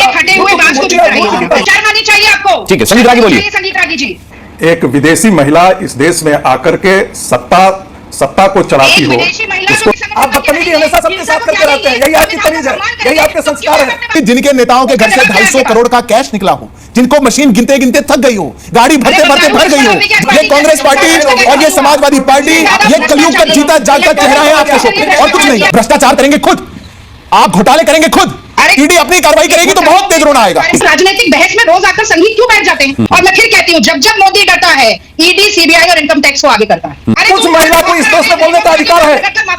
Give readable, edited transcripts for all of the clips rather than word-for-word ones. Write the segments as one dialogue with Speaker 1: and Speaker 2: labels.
Speaker 1: एक हटे हुए बांस को चुप कराइए। विचार मानी चाहिए आपको।
Speaker 2: ठीक है, संगीत रागी बोलिए।
Speaker 1: संगीत रागी जी,
Speaker 3: एक विदेशी महिला इस देश में आकर के सत्ता को चलाती हो, उसको
Speaker 4: आप बदतमीजी हमेशा सबके साथ करते रहते हैं, यही आपकी तमीज है, यही आपके संस्कार है। जिनके नेताओं के घर से 250 करोड़ का कैश निकला हो, जिनको मशीन गिनते गिनते थक गई हो, गाड़ी भरते भरते भर गई हो, ये कांग्रेस पार्टी और ये समाजवादी पार्टी, ये कलयुग का जीता जागता चेहरा है आपके शो पे, और कुछ नहीं। भ्रष्टाचार करेंगे खुद, आप घोटाले करेंगे खुद, ईडी अपनी कार्रवाई करेगी तो बहुत तेज रोना आएगा।
Speaker 1: इस राजनीतिक बहस में रोज आकर संगीत क्यों बैठ जाते हैं? और मैं फिर कहती हूँ, जब जब मोदी डरता है, ईडी, सीबीआई और इनकम टैक्स को आगे करता है।
Speaker 4: कुछ महिला को इस देश में बोलने का अधिकार है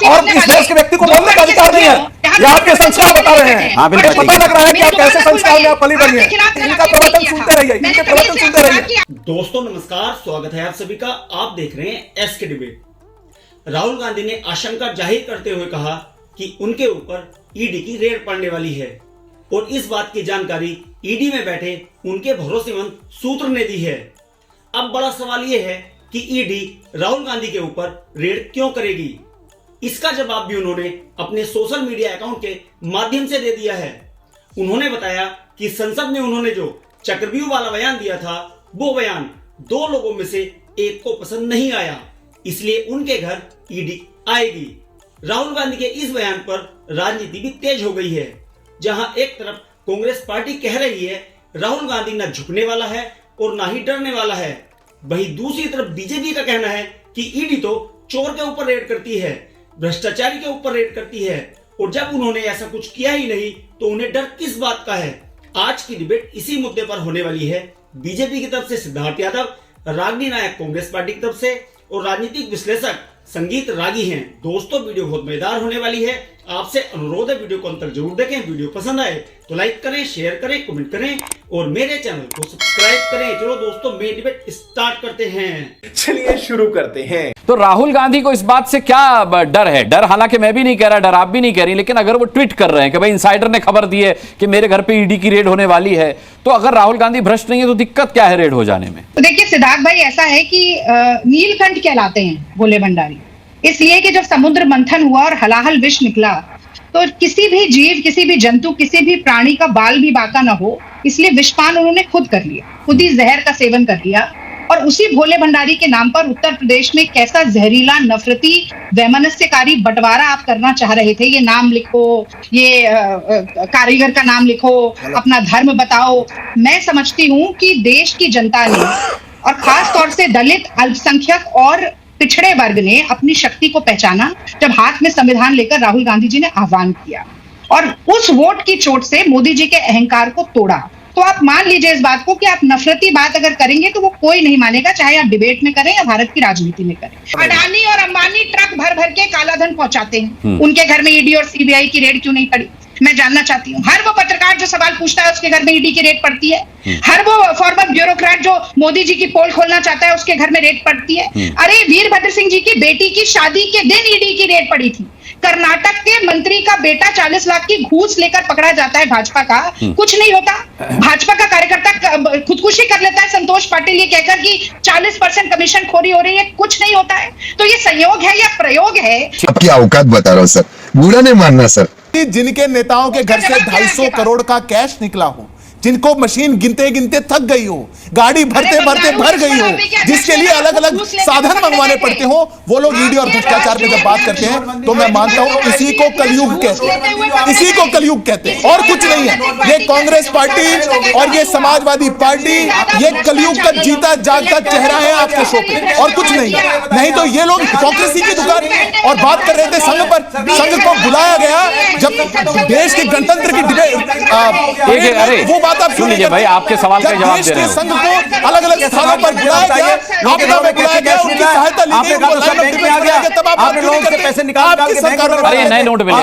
Speaker 4: और इस देश के व्यक्ति को बोलने का अधिकार नहीं है। ये आपके संस्कार बता रहे हैं। मुझे पता लग रहा है कि आप कैसे संस्कार में आप पली बनी है। इनका प्रवचन सुनते रहिए, इनके प्रवचन सुनते रहिए।
Speaker 5: दोस्तों नमस्कार, स्वागत है आप सभी का। आप देख रहे हैं एसके डिबेट। राहुल गांधी ने आशंका जाहिर करते हुए कहा कि उनके ऊपर ईडी की रेड पड़ने वाली है, और इस बात की जानकारी ईडी में बैठे उनके भरोसेमंद सूत्र ने दी है। अब बड़ा सवाल यह है कि ईडी राहुल गांधी के ऊपर रेड क्यों करेगी। इसका जवाब भी उन्होंने अपने सोशल मीडिया अकाउंट के माध्यम से दे दिया है। उन्होंने बताया कि संसद में उन्होंने जो चक्रव्यूह वाला बयान दिया था, वो बयान 2 लोगों में से एक को पसंद नहीं आया, इसलिए उनके घर ईडी आएगी। राहुल गांधी के इस बयान पर राजनीति भी तेज हो गई है, जहां एक तरफ कांग्रेस पार्टी कह रही है राहुल गांधी न झुकने वाला है और ना ही डरने वाला है, वहीं दूसरी तरफ बीजेपी का कहना है कि ईडी तो चोर के ऊपर रेड करती है, भ्रष्टाचारी के ऊपर रेड करती है, और जब उन्होंने ऐसा कुछ किया ही नहीं तो उन्हें डर किस बात का है। आज की डिबेट इसी मुद्दे पर होने वाली है। बीजेपी की तरफ से सिद्धार्थ यादव, रागिनी नायक कांग्रेस पार्टी की तरफ से, और राजनीतिक विश्लेषक संगीत रागी हैं। दोस्तों वीडियो बहुत मजेदार होने वाली है। आपसे अनुरोध है वीडियो को अंत तक जरूर देखें। वीडियो पसंद आए तो लाइक करें, शेयर करें, कमेंट करें और मेरे चैनल को सब्सक्राइब करें। चलो दोस्तों, मेन डिबेट स्टार्ट करते हैं।
Speaker 4: चलिए शुरू करते हैं।
Speaker 2: तो राहुल गांधी को इस बात से क्या डर है? डर हालांकि मैं भी नहीं कह रहा, डर आप भी नहीं कह रही, लेकिन अगर वो ट्वीट कर रहे हैं कि भाई इनसाइडर ने खबर दी है कि मेरे घर पे ईडी की रेड होने वाली है, तो अगर राहुल गांधी भ्रष्ट नहीं है तो दिक्कत क्या है रेड हो जाने में?
Speaker 1: तो देखिए सिद्धार्थ भाई, ऐसा है कि नीलकंठ कहलाते हैं भोले भंडारी, इसलिए कि जब समुद्र मंथन हुआ और हलाहल विष निकला तो किसी भी जीव, किसी भी जंतु, किसी भी प्राणी का बाल भी बाका न हो, इसलिए विषपान उन्होंने खुद कर लिया, खुद ही जहर का सेवन कर लिया। और उसी भोले भंडारी के नाम पर उत्तर प्रदेश में कैसा जहरीला, नफरती, वैमनस्यकारी बंटवारा आप करना चाह रहे थे। ये नाम लिखो, ये कारीगर का नाम लिखो, अपना धर्म बताओ। मैं समझती हूँ कि देश की जनता ने और खास तौर से दलित, अल्पसंख्यक और पिछड़े वर्ग ने अपनी शक्ति को पहचाना जब हाथ में संविधान लेकर राहुल गांधी जी ने आह्वान किया, और उस वोट की चोट से मोदी जी के अहंकार को तोड़ा। तो आप मान लीजिए इस बात को कि आप नफरती बात अगर करेंगे तो वो कोई नहीं मानेगा, चाहे आप डिबेट में करें या भारत की राजनीति में करें। अडानी और अंबानी ट्रक भर भर के काला धन पहुंचाते हैं, उनके घर में ईडी और सीबीआई की रेड क्यों नहीं पड़ी? मैं जानना चाहती हूँ। हर वो पत्रकार जो सवाल पूछता है उसके घर में ईडी की रेड पड़ती है। हर वो फॉर्मर ब्यूरोक्रेट जो मोदी जी की पोल खोलना चाहता है उसके घर में रेड पड़ती है। अरे वीरभद्र सिंह जी की बेटी की शादी के दिन ईडी की रेड पड़ी थी। कर्नाटक के मंत्री का बेटा 40 लाख की घूस लेकर पकड़ा जाता है भाजपा का, कुछ नहीं होता। भाजपा का कार्यकर्ता खुदकुशी कर लेता है संतोष पाटिल ये कहकर कि 40% कमीशन खोरी हो रही है, कुछ नहीं होता है। तो ये संयोग है या प्रयोग है?
Speaker 6: आपकी औकात बता रहा हूँ सर, बुरा नहीं मानना सर।
Speaker 4: जिनके नेताओं के घर से 250 करोड़ का कैश निकला हो, जिनको मशीन गिनते गिनते थक गई हो, गाड़ी भरते भरते भर गई हो, जिसके लिए अलग अलग साधन मंगवाने पड़ते हो, वो लोग ईडी और भ्रष्टाचार में जब बात करते हैं तो मैं मानता हूं इसी को कलयुग कहते हैं, इसी को कलयुग कहते हैं, और कुछ नहीं है। ये कांग्रेस पार्टी और ये समाजवादी पार्टी, ये कलयुग का जीता जागता चेहरा है आपके शो पे, और कुछ नहीं है। नहीं तो ये लोग हिपोक्रेसी की दुकान। और बात कर रहे थे संघ पर, संघ को बुलाया गया जब देश के गणतंत्र की डिबेट, वो आप
Speaker 2: सुन लीजिए भाई, आपके सवाल का जवाब दे रहे हैं।
Speaker 4: संघ को अलग अलग स्थानों पर बुलाया गया, उनकी सहायता ली गई, आपने लोगों से पैसे निकाल के सरकार।
Speaker 2: अरे नए नोट मिले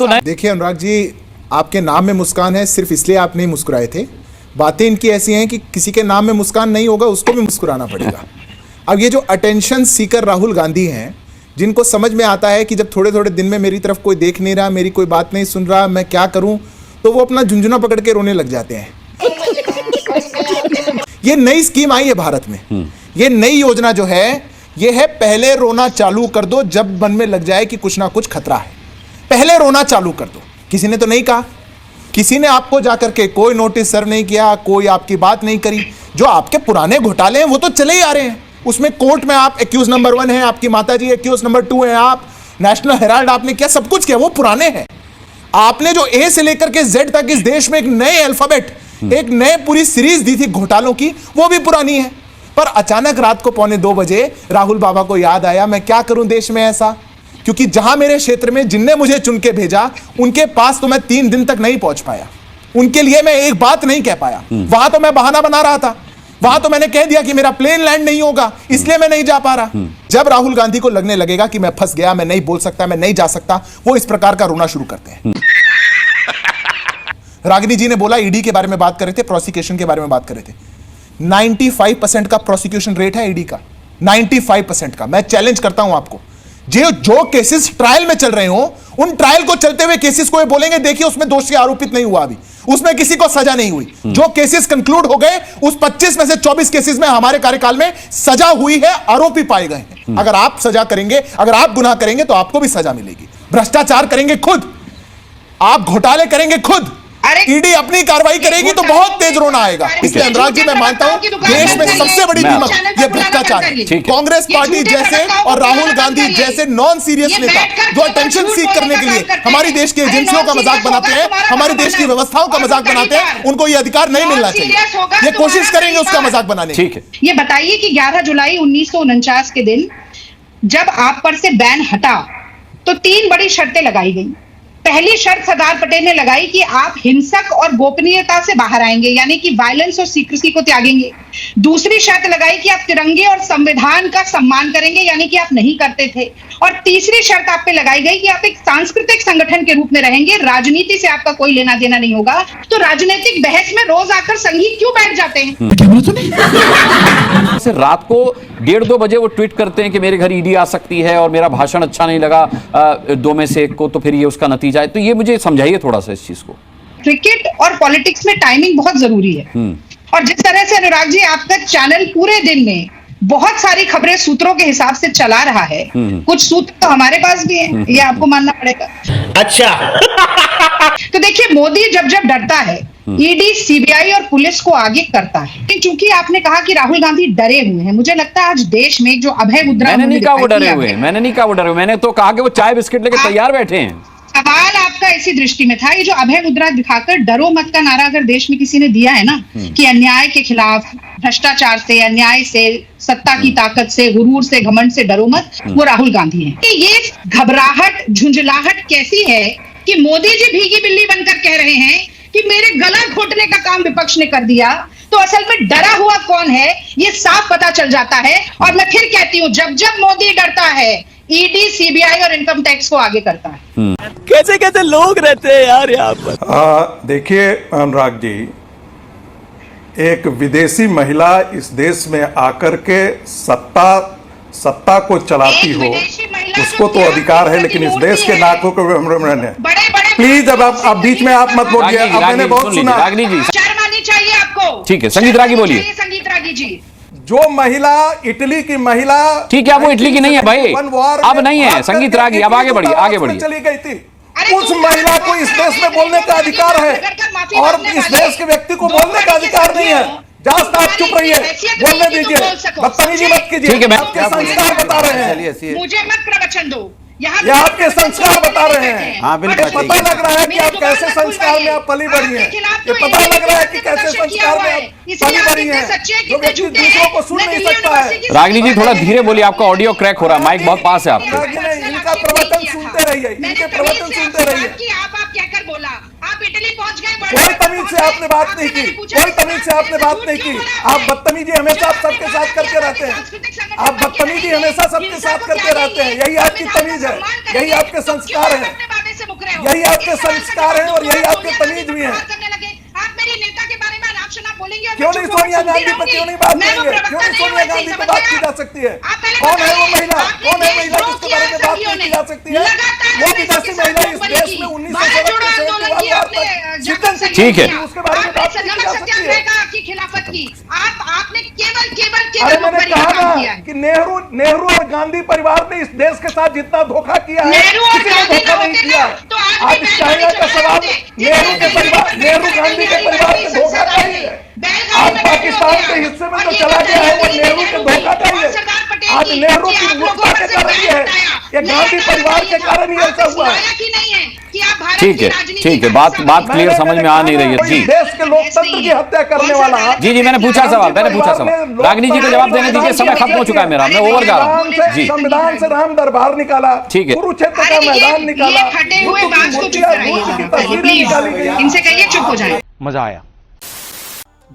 Speaker 2: भाई।
Speaker 7: देखिए अनुराग जी, आपके नाम में मुस्कान है सिर्फ इसलिए आप नहीं मुस्कुराए थे। बातें इनकी ऐसी हैं कि किसी के नाम में मुस्कान नहीं होगा उसको भी मुस्कुराना पड़ेगा। अब ये जो अटेंशन सीकर राहुल गांधी हैं, जिनको समझ में आता है कि जब थोड़े थोड़े दिन में मेरी तरफ कोई देख नहीं रहा, मेरी कोई बात नहीं सुन रहा, मैं क्या करूं, तो वो अपना झुंझुना पकड़ के रोने लग जाते हैं। ये नई स्कीम आई है भारत में, ये नई योजना जो है ये है पहले रोना चालू कर दो जब मन में लग जाए कि कुछ ना कुछ खतरा है। पहले रोना चालू कर दो। किसी ने तो नहीं कहा किसी ने आपको जाकर के कोई नोटिस सर्व नहीं किया, कोई आपकी बात नहीं करी। जो आपके पुराने घोटाले हैं वो तो चले ही आ रहे हैं, उसमें कोर्ट में आप एक्यूज नंबर 1 है, आपकी माताजी एक्यूज नंबर 2 है, आप नेशनल हेराल्ड आपने क्या सब कुछ किया, वो पुराने हैं। आपने जो ए से लेकर के जेड तक इस देश में एक नए अल्फाबेट, एक नए पूरी सीरीज दी थी घोटालों की, वो भी पुरानी है। पर अचानक रात को 2:45 बजे राहुल बाबा को याद आया मैं क्या करूं देश में ऐसा, क्योंकि जहां मेरे क्षेत्र में जिनने मुझे चुन के भेजा उनके पास तो मैं 3 दिन तक नहीं पहुंच पाया, उनके लिए मैं एक बात नहीं कह पाया। वहां तो मैं बहाना बना रहा था, वहां तो मैंने कह दिया कि मेरा प्लेन लैंड नहीं होगा इसलिए मैं नहीं जा पा रहा। जब राहुल गांधी को लगने लगेगा कि मैं फंस गया, मैं नहीं बोल सकता, मैं नहीं जा सकता, वो इस प्रकार का रोना शुरू करते हैं। रागिनी जी ने बोला ईडी के बारे में बात कर रहे थे, प्रोसिक्यूशन के बारे में बात कर रहे थे। 95% का प्रोसिक्यूशन रेट है ईडी का, 95% का। मैं चैलेंज करता हूं आपको, जो केसेस ट्रायल में चल रहे हो उन ट्रायल को चलते हुए केसेस को ये बोलेंगे देखिए उसमें दोषी आरोपित नहीं हुआ, अभी उसमें किसी को सजा नहीं हुई। जो केसेस कंक्लूड हो गए उस 25 में से 24 केसेस में हमारे कार्यकाल में सजा हुई है, आरोपी पाए गए हैं। अगर आप सजा करेंगे, अगर आप गुनाह करेंगे तो आपको भी सजा मिलेगी। भ्रष्टाचार करेंगे खुद, आप घोटाले करेंगे खुद, ईडी अपनी कार्रवाई करेगी तो बहुत तेज रोना आएगा। इसलिए अनुराग जी मैं मानता हूं देश में सबसे बड़ी दीमक ये भ्रष्टाचार है। कांग्रेस पार्टी जैसे और राहुल गांधी जैसे नॉन सीरियस नेता जो अटेंशन सीख करने के लिए हमारी देश की एजेंसियों का मजाक बनाते हैं, हमारी देश की व्यवस्थाओं का मजाक बनाते हैं, उनको ये अधिकार नहीं मिलना चाहिए। ये कोशिश करेंगे उसका मजाक बनाने की।
Speaker 1: ये बताइए कि 11 जुलाई 1949 के दिन जब आप पर से बैन हटा तो 3 बड़ी शर्तें लगाई गई। पहली शर्त सरदार पटेल ने लगाई कि आप हिंसक और गोपनीयता से बाहर आएंगे, यानी कि वायलेंस और सीक्रेसी को त्यागेंगे। दूसरी शर्त लगाई कि आप तिरंगे और संविधान का सम्मान करेंगे, यानी कि आप नहीं करते थे। और तीसरी शर्त आप पे लगाई गई कि आप एक सांस्कृतिक संगठन के रूप में रहेंगे, राजनीति से आपका कोई लेना देना नहीं होगा। तो राजनीतिक बहस में रोज आकर संघी क्यों बैठ जाते हैं?
Speaker 2: रात को 1:30-2 बजे वो ट्वीट करते हैं कि मेरे घर ईडी आ सकती है और मेरा भाषण अच्छा नहीं लगा 2 में से 1 को, तो फिर ये उसका नतीजा है। तो ये मुझे समझाइए थोड़ा सा इस चीज को।
Speaker 1: क्रिकेट और पॉलिटिक्स में टाइमिंग बहुत जरूरी है। और जिस तरह से अनुराग जी आपका चैनल पूरे दिन में बहुत सारी खबरें सूत्रों के हिसाब से चला रहा है, कुछ सूत्र तो हमारे पास भी हैं, ये आपको मानना पड़ेगा।
Speaker 5: अच्छा
Speaker 1: तो देखिए मोदी जब जब डरता है ईडी, सीबीआई और पुलिस को आगे करता है। क्योंकि आपने कहा कि राहुल गांधी डरे हुए हैं, मुझे लगता है आज देश में जो अभय मुद्रा,
Speaker 2: मैंने नहीं कहा वो डरे हुए हैं, मैंने नहीं कहा वो डरे हुए, मैंने तो कहा कि वो चाय बिस्किट लेके तैयार बैठे हैं।
Speaker 1: सवाल आपका इसी दृष्टि में था, ये जो अभय मुद्रा दिखाकर डरो मत का नारा अगर देश में किसी ने दिया है ना कि अन्याय के खिलाफ, भ्रष्टाचार से, अन्याय से, सत्ता की ताकत से, गुरूर से, घमंड से डरो मत, वो राहुल गांधी है। ये घबराहट, झुंझलाहट कैसी है कि मोदी जी भीगी बिल्ली बनकर कह रहे हैं कि मेरे गला घोटने का काम विपक्ष ने कर दिया, तो असल में डरा हुआ कौन है ये साफ पता चल जाता है। और मैं फिर कहती हूं, जब जब मोदी डरता है ईडी, सीबीआई और इनकम टैक्स को आगे करता है।
Speaker 8: कैसे कैसे लोग रहते हैं यार यहाँ पर।
Speaker 3: देखिए अनुराग जी, एक विदेशी महिला इस देश में आकर के सत्ता को चलाती हो उसको तो अधिकार है, लेकिन इस देश के नाकों को प्लीज अब आप बीच में आप मत बोलिए। अब मैंने बहुत सुना।
Speaker 2: रागिनी जी
Speaker 1: शर्म आनी चाहिए आपको।
Speaker 2: ठीक है, संगीत रागी बोलिए।
Speaker 1: संगीत रागी जी,
Speaker 3: जो महिला इटली की महिला,
Speaker 2: ठीक है, वो इटली की नहीं है भाई, अब नहीं है संगीत रागी, अब आगे बढ़िए, आगे बढ़िए।
Speaker 3: चली गई थी, उस महिला को इस देश में बोलने का अधिकार है और इस देश के व्यक्ति को बोलने का अधिकार नहीं है। जास्त आप चुप रहिए, बोलने दीजिए, बदतमीजी मत कीजिए।
Speaker 2: ठीक है, मैं
Speaker 3: आपके संस्कार बता रहे हैं,
Speaker 1: मुझे मत प्रवचन दो।
Speaker 3: ये आपके संस्कार बता रहे हैं।
Speaker 8: हाँ बिल्कुल,
Speaker 3: पता लग रहा है कि आप कैसे संस्कार में आप पली बढ़ी हैं। ये पता लग रहा है कि कैसे संस्कार में आप पली बढ़ी हैं, जो व्यक्ति दूसरों को सुन नहीं सकता है।
Speaker 2: रागिनी जी थोड़ा धीरे बोलिए, आपका ऑडियो क्रैक हो रहा है, माइक बहुत पास है आपके।
Speaker 3: इनका प्रवचन सुनते रहिए, इनके प्रवचन सुनते रहिए।
Speaker 1: आप कहकर बोला, आप इटली पहुंच गए,
Speaker 3: कोई तमीज से आपने बात नहीं की, कोई तमीज से आपने बात नहीं की। आप बदतमीजी हमेशा आप सबके साथ करते रहते हैं, आप बदतमीजी हमेशा सबके साथ करते रहते हैं। यही आपकी तमीज है, यही आपके संस्कार हैं, यही आपके संस्कार हैं और यही आपके तमीज भी हैं। क्यों नहीं सोनिया गांधी पर क्यों नहीं बात करेंगे? क्यों नहीं सोनिया गांधी पर बात की जा सकती है? कौन है वो महिला, कौन है महिला जिसके बारे में बात नहीं की जा सकती है? वो विदेशी महिला इस देश में 1970 से 2000 तक
Speaker 2: ठीक है।
Speaker 1: उसके बारे में बात की जा सकती है की खिलाफत की आपने केवल
Speaker 3: अरे मैंने कहा ना कि नेहरू और गांधी परिवार ने इस देश के साथ जितना धोखा किया है किसी ने धोखा नहीं किया। आज चाइना का सवाल नेहरू गांधी के परिवार ने धोखा नहीं है। आज पाकिस्तान के हिस्से में जो चला गया है वो नेहरू के धोखा नहीं है। आज नेहरू की मूर्खता के कारण ये है, ये गांधी परिवार के कारण ही ऐसा हुआ है।
Speaker 2: ठीक है, बात क्लियर समझ में आ नहीं रही है जी।
Speaker 3: देश के लोकतंत्र की हत्या करने वाला
Speaker 2: जी मैंने पूछा सवाल रागिनी जी को जवाब देने दीजिए, समय खत्म हो चुका है मेरा, मैं ओवर जा रहा हूँ जी।
Speaker 3: संविधान से राम दरबार निकाला,
Speaker 2: ठीक है,
Speaker 3: कुरुक्षेत्र का मैदान निकाला,
Speaker 1: इनसे कहिए चुप हो जाए।
Speaker 2: मजा आया।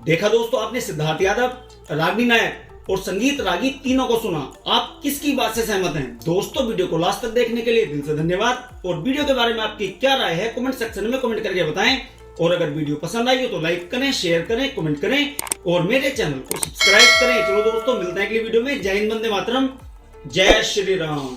Speaker 5: देखा दोस्तों, आपने सिद्धार्थ यादव, रागिनी नायक और संगीत रागी तीनों को सुना। आप किसकी बात से सहमत हैं? दोस्तों वीडियो को लास्ट तक देखने के लिए दिल से धन्यवाद। और वीडियो के बारे में आपकी क्या राय है कमेंट सेक्शन में कमेंट करके बताएं। और अगर वीडियो पसंद आई हो तो लाइक करें, शेयर करें, कमेंट करें और मेरे चैनल को सब्सक्राइब करें। चलो दोस्तों, मिलते हैं अगली वीडियो में। जय हिंद, वंदे मातरम, जय श्री राम।